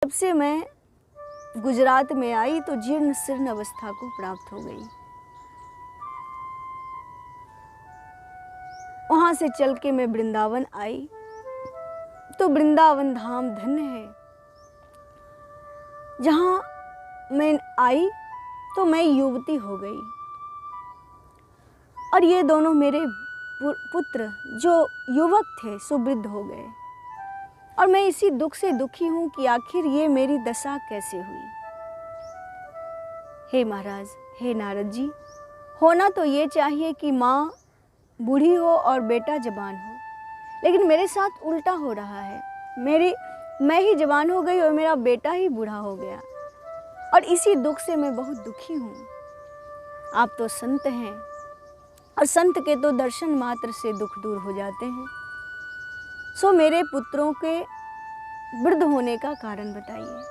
जब से मैं गुजरात में आई तो जीर्ण शीर्ण अवस्था को प्राप्त हो गई। वहाँ से चल के मैं वृंदावन आई तो वृंदावन धाम धन्य है। जहाँ मैं आई तो मैं युवती हो गई और ये दोनों मेरे पुत्र जो युवक थे सो वृद्ध हो गए और मैं इसी दुख से दुखी हूँ कि आखिर ये मेरी दशा कैसे हुई। हे महाराज, हे नारद जी, होना तो ये चाहिए कि माँ बूढ़ी हो और बेटा जवान हो, लेकिन मेरे साथ उल्टा हो रहा है। मैं ही जवान हो गई और मेरा बेटा ही बूढ़ा हो गया और इसी दुख से मैं बहुत दुखी हूँ। आप तो संत हैं और संत के तो दर्शन मात्र से दुख दूर हो जाते हैं। सो मेरे पुत्रों के वृद्ध होने का कारण बताइए।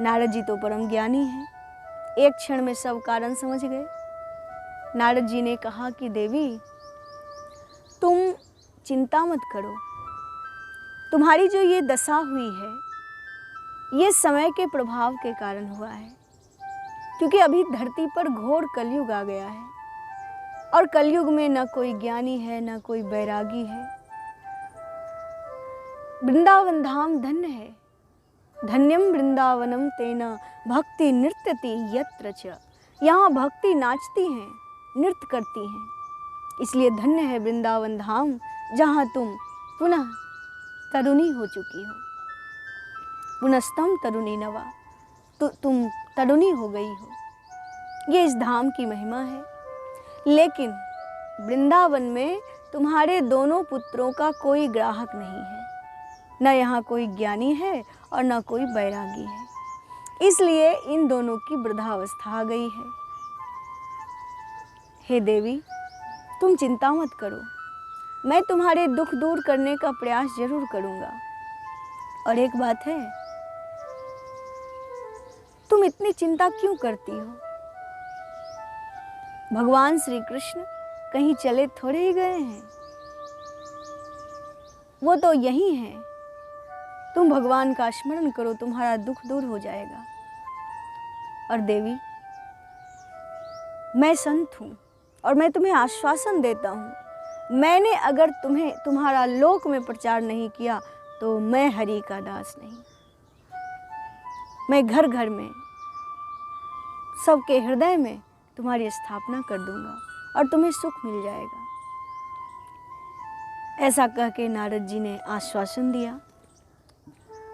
नारद जी तो परम ज्ञानी हैं, एक क्षण में सब कारण समझ गए। नारद जी ने कहा कि देवी तुम चिंता मत करो, तुम्हारी जो ये दशा हुई है ये समय के प्रभाव के कारण हुआ है, क्योंकि अभी धरती पर घोर कलयुग आ गया है और कलयुग में न कोई ज्ञानी है न कोई बैरागी है। वृंदावन धाम धन्य है, धन्यम वृंदावनम तेना भक्ति नृत्यति यत्र च। यहाँ भक्ति नाचती हैं, नृत्य करती हैं, इसलिए धन्य है वृंदावन धाम जहाँ तुम पुनः तरुणी हो चुकी हो। पुनस्तम तरुणी नवा, तो तुम तरुणी हो गई हो। ये इस धाम की महिमा है। लेकिन वृंदावन में तुम्हारे दोनों पुत्रों का कोई ग्राहक नहीं है, न यहाँ कोई ज्ञानी है और न कोई बैरागी है, इसलिए इन दोनों की वृद्धावस्था आ गई है। हे देवी तुम चिंता मत करो, मैं तुम्हारे दुख दूर करने का प्रयास जरूर करूँगा। और एक बात है, तुम इतनी चिंता क्यों करती हो? भगवान श्री कृष्ण कहीं चले थोड़े ही गए हैं, वो तो यही हैं। तुम भगवान का स्मरण करो, तुम्हारा दुख दूर हो जाएगा। और देवी मैं संत हूँ और मैं तुम्हें आश्वासन देता हूँ, मैंने अगर तुम्हारा लोक में प्रचार नहीं किया तो मैं हरि का दास नहीं। मैं घर घर में सबके हृदय में तुम्हारी स्थापना कर दूंगा और तुम्हें सुख मिल जाएगा। ऐसा कह के नारद जी ने आश्वासन दिया।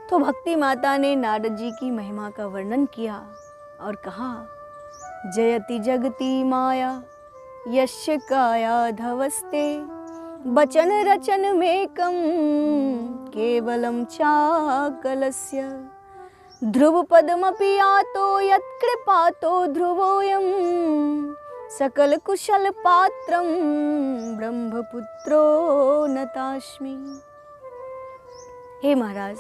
तो भक्ति माता ने नारद जी की महिमा का वर्णन किया और कहा, जयति जगति माया यस्य काया धवस्ते वचन रचन मेकम केवलम चाकलस्य ध्रुव पदमपि यातो यत्कृपातो ध्रुवोऽयं सकल कुशल पात्रम ब्रह्मपुत्रो नतास्मि। हे महाराज,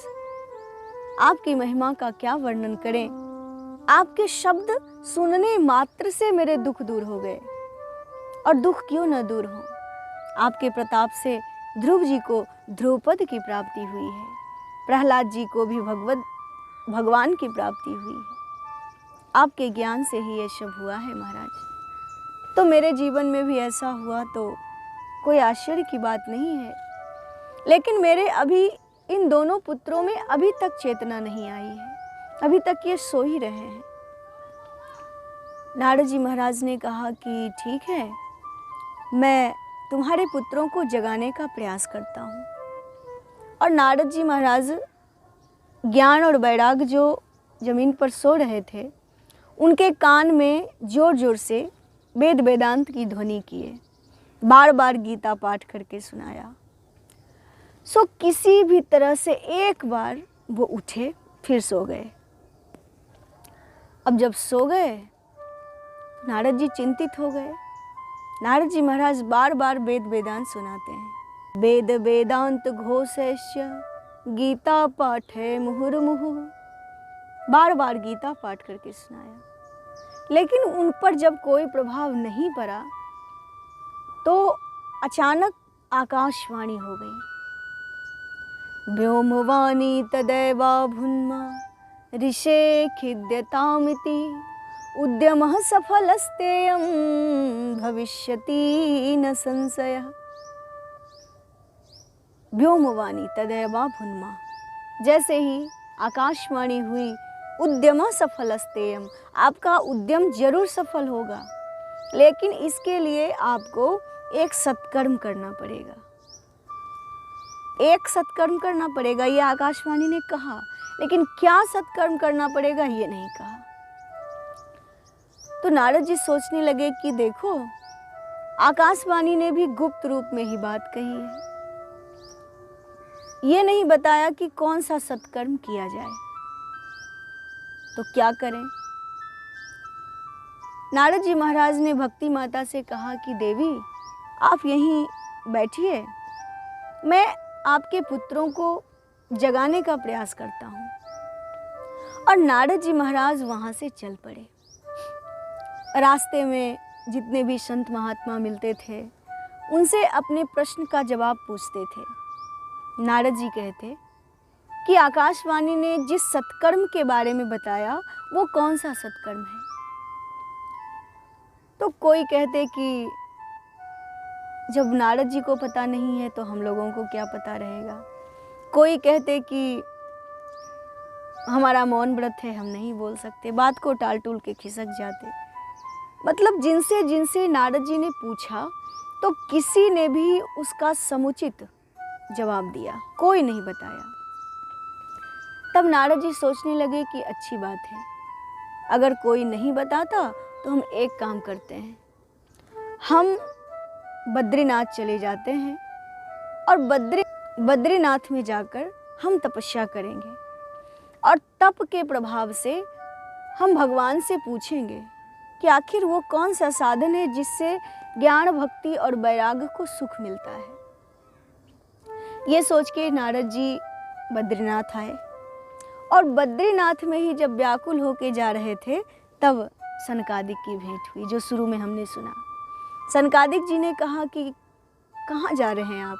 आपकी महिमा का क्या वर्णन करें। आपके शब्द सुनने मात्र से मेरे दुख दूर हो गए, और दुख क्यों न दूर हो। आपके प्रताप से ध्रुव जी को ध्रुवपद की प्राप्ति हुई है, प्रहलाद जी को भी भगवान की प्राप्ति हुई है। आपके ज्ञान से ही ये सब हुआ है महाराज। तो मेरे जीवन में भी ऐसा हुआ तो कोई आश्चर्य की बात नहीं है। लेकिन मेरे अभी इन दोनों पुत्रों में अभी तक चेतना नहीं आई है, अभी तक ये सो ही रहे हैं। नारद जी महाराज ने कहा कि ठीक है, मैं तुम्हारे पुत्रों को जगाने का प्रयास करता हूँ। और नारद जी महाराज ज्ञान और वैराग जो जमीन पर सो रहे थे, उनके कान में जोर जोर से वेद वेदांत की ध्वनि किए, बार बार गीता पाठ करके सुनाया। सो किसी भी तरह से एक बार वो उठे, फिर सो गए। अब जब सो गए, नारद जी चिंतित हो गए। नारद जी महाराज बार बार वेद वेदांत सुनाते हैं। वेद वेदांत घोषैश्य गीता पाठे मुहुर्मुहुः, बार बार गीता पाठ करके सुनाया। लेकिन उन पर जब कोई प्रभाव नहीं पड़ा तो अचानक आकाशवाणी हो गई। व्योमवाणी तदैवाभुन्मा ऋषे खिद्यतामिति उद्यमः सफलस्तेयं भविष्यति न संशयः। व्योमवाणी तदैवाभुन्मा, जैसे ही आकाशवाणी हुई, उद्यमः सफलस्तेयं, आपका उद्यम जरूर सफल होगा, लेकिन इसके लिए आपको एक सत्कर्म करना पड़ेगा। एक सत्कर्म करना पड़ेगा, ये आकाशवाणी ने कहा, लेकिन क्या सत्कर्म करना पड़ेगा ये नहीं कहा। तो नारद जी सोचने लगे कि देखो, आकाशवाणी ने भी गुप्त रूप में ही बात कही है, ये नहीं बताया कि कौन सा सत्कर्म किया जाए, तो क्या करें। नारद जी महाराज ने भक्ति माता से कहा कि देवी आप यहीं बैठिए, मैं आपके पुत्रों को जगाने का प्रयास करता हूँ। और नारद जी महाराज वहाँ से चल पड़े। रास्ते में जितने भी संत महात्मा मिलते थे उनसे अपने प्रश्न का जवाब पूछते थे। नारद जी कहते कि आकाशवाणी ने जिस सत्कर्म के बारे में बताया वो कौन सा सत्कर्म है। तो कोई कहते कि जब नारद जी को पता नहीं है तो हम लोगों को क्या पता रहेगा। कोई कहते कि हमारा मौन व्रत है, हम नहीं बोल सकते, बात को टाल टूल के खिसक जाते। मतलब जिनसे जिनसे नारद जी ने पूछा तो किसी ने भी उसका समुचित जवाब दिया, कोई नहीं बताया। तब नारद जी सोचने लगे कि अच्छी बात है, अगर कोई नहीं बताता तो हम एक काम करते हैं, हम बद्रीनाथ चले जाते हैं और बद्रीनाथ में जाकर हम तपस्या करेंगे और तप के प्रभाव से हम भगवान से पूछेंगे कि आखिर वो कौन सा साधन है जिससे ज्ञान, भक्ति और वैराग्य को सुख मिलता है। ये सोच के नारद जी बद्रीनाथ आए और बद्रीनाथ में ही जब व्याकुल होके जा रहे थे तब सनकादिक की भेंट हुई, जो शुरू में हमने सुना। सनकादिक जी ने कहा कि कहाँ जा रहे हैं आप,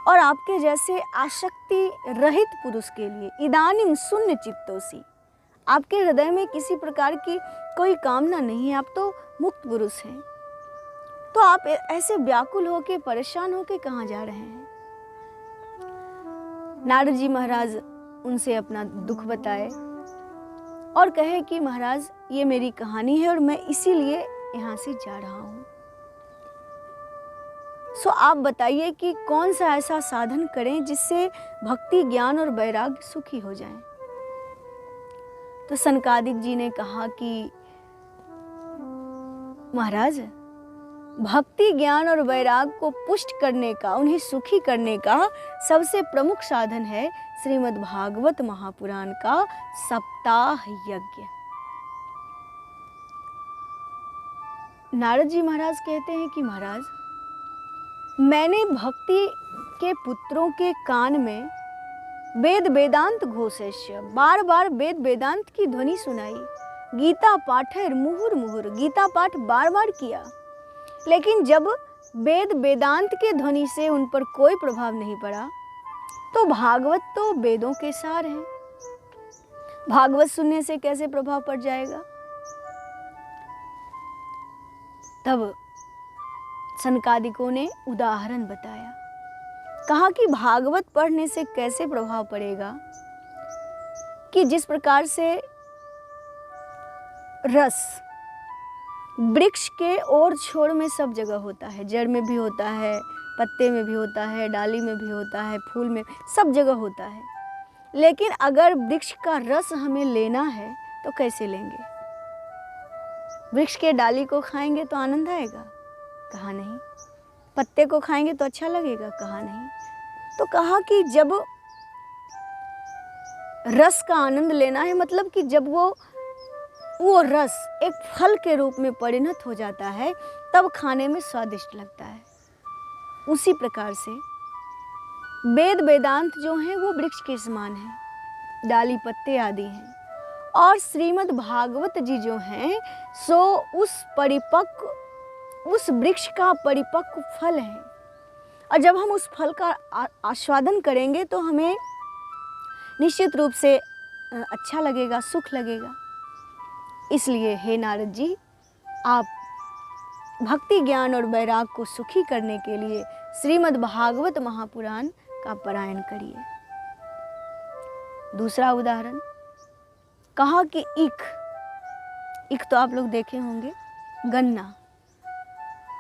और आपके जैसे आसक्ति रहित पुरुष के लिए इदानीम शून्य चित्तोसी, आपके हृदय में किसी प्रकार की कोई कामना नहीं है, आप तो मुक्त पुरुष हैं, तो आप ऐसे व्याकुल होके परेशान होके कहाँ जा रहे हैं। नारद जी महाराज उनसे अपना दुख बताए और कहे कि महाराज ये मेरी कहानी है और मैं इसीलिए यहाँ से जा रहा हूँ, सो आप बताइए कि कौन सा ऐसा साधन करें जिससे भक्ति, ज्ञान और वैराग्य सुखी हो जाएं। तो सनकादिक जी ने कहा कि महाराज भक्ति, ज्ञान और वैराग्य को पुष्ट करने का, उन्हें सुखी करने का सबसे प्रमुख साधन है श्रीमद् भागवत महापुराण का सप्ताह यज्ञ। नारद जी महाराज कहते हैं कि महाराज मैंने भक्ति के पुत्रों के कान में वेद वेदांत घोषयस्य, बार बार वेद वेदांत की ध्वनि सुनाई, गीता पाठैर मुहुर मुहुर, गीता पाठ बार बार किया, लेकिन जब वेद वेदांत के ध्वनि से उन पर कोई प्रभाव नहीं पड़ा तो भागवत तो वेदों के सार हैं, भागवत सुनने से कैसे प्रभाव पड़ जाएगा। तब सनकादिकों ने उदाहरण बताया, कहा कि भागवत पढ़ने से कैसे प्रभाव पड़ेगा कि जिस प्रकार से रस वृक्ष के ओर छोर में सब जगह होता है, जड़ में भी होता है, पत्ते में भी होता है, डाली में भी होता है, फूल में, सब जगह होता है, लेकिन अगर वृक्ष का रस हमें लेना है तो कैसे लेंगे। वृक्ष के डाली को खाएंगे तो आनंद आएगा, कहा नहीं। पत्ते को खाएंगे तो अच्छा लगेगा, कहा नहीं। तो कहा कि जब रस का आनंद लेना है, मतलब कि जब वो रस एक फल के रूप में परिणत हो जाता है तब खाने में स्वादिष्ट लगता है। उसी प्रकार से वेद वेदांत जो हैं वो वृक्ष के समान हैं, डाली पत्ते आदि हैं, और श्रीमद् भागवत जी जो हैं सो उस वृक्ष का परिपक्व फल है। और जब हम उस फल का आस्वादन करेंगे तो हमें निश्चित रूप से अच्छा लगेगा, सुख लगेगा। इसलिए हे नारद जी, आप भक्ति ज्ञान और वैराग को सुखी करने के लिए श्रीमद् भागवत महापुराण का पारायण करिए। दूसरा उदाहरण, कहा कि ईख तो आप लोग देखे होंगे, गन्ना,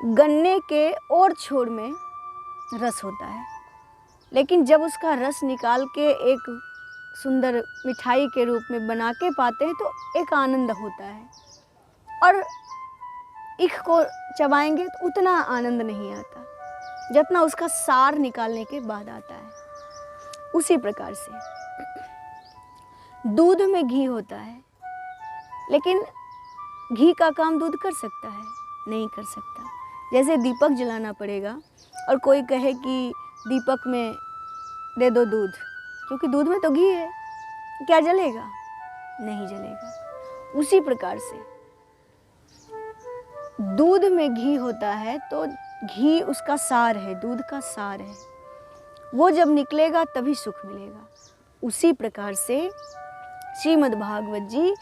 गन्ने के और छोर में रस होता है, लेकिन जब उसका रस निकाल के एक सुंदर मिठाई के रूप में बना के पाते हैं तो एक आनंद होता है, और ईख को चबाएंगे तो उतना आनंद नहीं आता जितना उसका सार निकालने के बाद आता है। उसी प्रकार से दूध में घी होता है, लेकिन घी का काम दूध कर सकता है? नहीं कर सकता। जैसे दीपक जलाना पड़ेगा और कोई कहे कि दीपक में दे दो दूध, क्योंकि दूध में तो घी है, क्या जलेगा? नहीं जलेगा। उसी प्रकार से दूध में घी होता है तो घी उसका सार है, दूध का सार है, वो जब निकलेगा तभी सुख मिलेगा। उसी प्रकार से श्रीमद् भागवत जी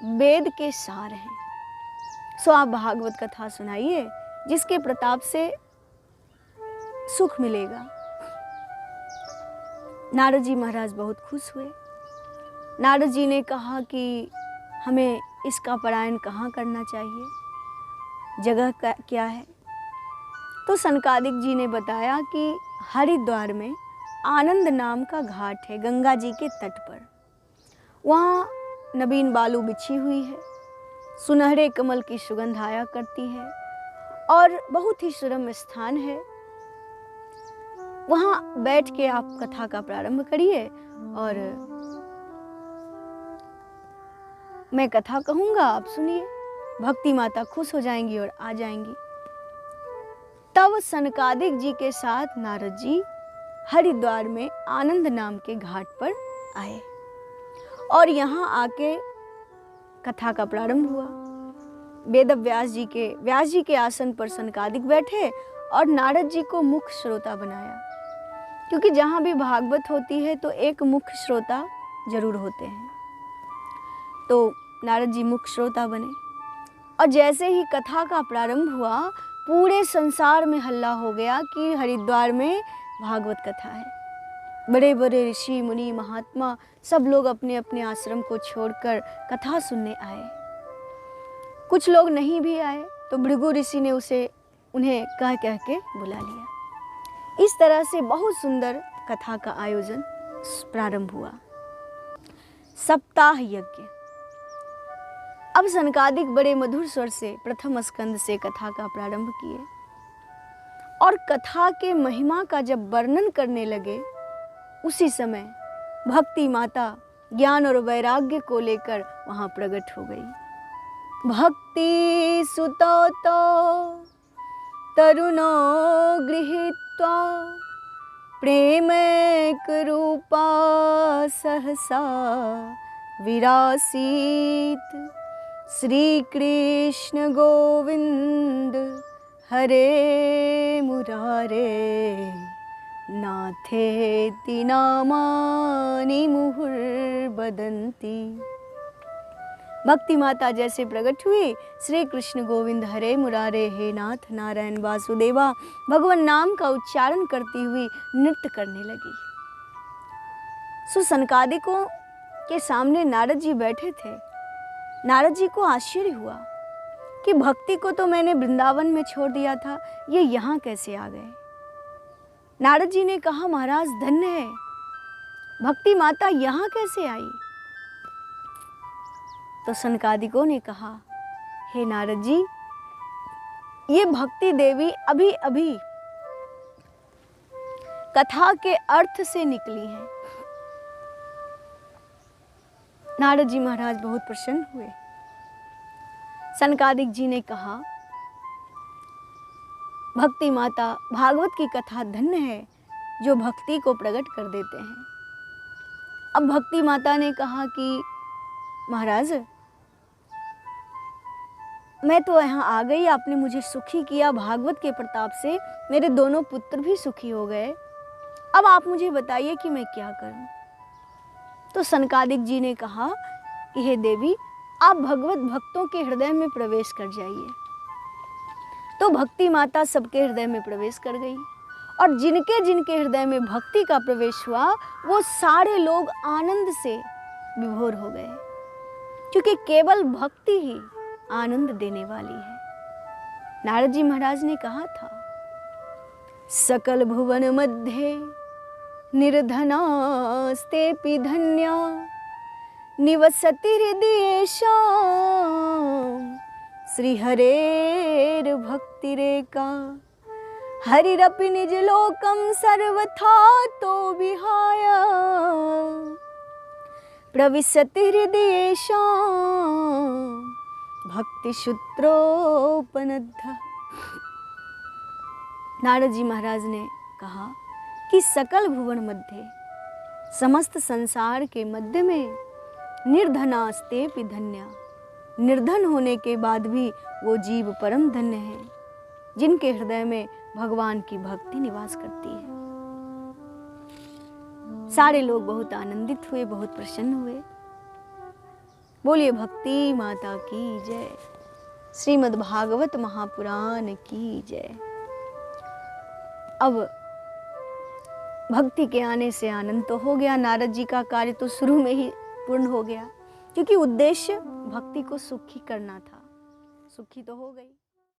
वेद के सार हैं। सो आप भागवत कथा सुनाइए, जिसके प्रताप से सुख मिलेगा। नारद जी महाराज बहुत खुश हुए। नारद जी ने कहा कि हमें इसका पारायण कहाँ करना चाहिए, जगह क्या है? तो सनकादिक जी ने बताया कि हरिद्वार में आनंद नाम का घाट है, गंगा जी के तट पर। वहाँ नवीन बालू बिछी हुई है, सुनहरे कमल की सुगंध आया करती है और बहुत ही सुरम्य स्थान है। वहाँ बैठ के आप कथा का प्रारंभ करिए और मैं कथा कहूँगा, आप सुनिए। भक्ति माता खुश हो जाएंगी और आ जाएंगी। तब सनकादिक जी के साथ नारद जी हरिद्वार में आनंद नाम के घाट पर आए और यहाँ आके कथा का प्रारंभ हुआ। वेद व्यास जी के आसन पर सनकादिक बैठे और नारद जी को मुख्य श्रोता बनाया, क्योंकि जहाँ भी भागवत होती है तो एक मुख्य श्रोता जरूर होते हैं। तो नारद जी मुख्य श्रोता बने और जैसे ही कथा का प्रारंभ हुआ, पूरे संसार में हल्ला हो गया कि हरिद्वार में भागवत कथा है। बड़े बड़े ऋषि मुनि महात्मा सब लोग अपने अपने आश्रम को छोड़कर कथा सुनने आए। कुछ लोग नहीं भी आए तो भृगु ऋषि ने उन्हें कह के बुला लिया। इस तरह से बहुत सुंदर कथा का आयोजन प्रारंभ हुआ। सप्ताह यज्ञ। अब सनकादिक बड़े मधुर स्वर से प्रथम स्कंद से कथा का प्रारंभ किए और कथा के महिमा का जब वर्णन करने लगे, उसी समय भक्ति माता ज्ञान और वैराग्य को लेकर वहां प्रकट हो गई। भक्ति सुतो तो तरुणो गृहीत्वा प्रेमैक रूपा सहसा विरासीत। श्री कृष्ण गोविंद हरे मुरारे नाथेति नामानि मुहुर्वदन्ति। भक्ति माता जैसे प्रकट हुई, श्री कृष्ण गोविंद हरे मुरारे, हे नाथ नारायण वासुदेवा, भगवान नाम का उच्चारण करती हुई नृत्य करने लगी। सनकादिकों के सामने नारद जी बैठे थे। नारद जी को आश्चर्य हुआ कि भक्ति को तो मैंने वृंदावन में छोड़ दिया था, ये यहाँ कैसे आ गए। नारद जी ने कहा, महाराज धन्य है, भक्ति माता यहाँ कैसे आई? तो सनकादिकों ने कहा, हे नारद जी, ये भक्ति देवी अभी अभी कथा के अर्थ से निकली हैं। नारद जी महाराज बहुत प्रसन्न हुए। सनकादिक जी ने कहा, भक्ति माता भागवत की कथा धन्य है जो भक्ति को प्रकट कर देते हैं। अब भक्ति माता ने कहा कि महाराज, मैं तो यहाँ आ गई, आपने मुझे सुखी किया, भागवत के प्रताप से मेरे दोनों पुत्र भी सुखी हो गए। अब आप मुझे बताइए कि मैं क्या करूं। तो सनकादिक जी ने कहा कि हे देवी, आप भगवत भक्तों के हृदय में प्रवेश कर जाइए। तो भक्ति माता सबके हृदय में प्रवेश कर गई और जिनके जिनके हृदय में भक्ति का प्रवेश हुआ वो सारे लोग आनंद से विभोर हो गए, क्योंकि केवल भक्ति ही आनंद देने वाली है। नारद जी महाराज ने कहा था, सकल भुवन मध्य निर्धनास्तेऽपि धन्या निवसति हृदयेषां श्रीहरेर् भक्तिरेका हरिरपि निजलोकं सर्वथा तो विहाय प्रविशति हृदयेषां भक्तिसूत्रोपनद्धः। नारद जी महाराज ने कहा कि सकल भुवन मध्य, समस्त संसार के मध्य में निर्धनास्तेऽपि धन्या, निर्धन होने के बाद भी वो जीव परम धन्य है जिनके हृदय में भगवान की भक्ति निवास करती है। सारे लोग बहुत आनंदित हुए, बहुत प्रसन्न हुए। बोलिए भक्ति माता की जय, श्रीमद् भागवत महापुराण की जय। अब भक्ति के आने से आनंद तो हो गया, नारद जी का कार्य तो शुरू में ही पूर्ण हो गया, क्योंकि उद्देश्य भक्ति को सुखी करना था। सुखी तो हो गई।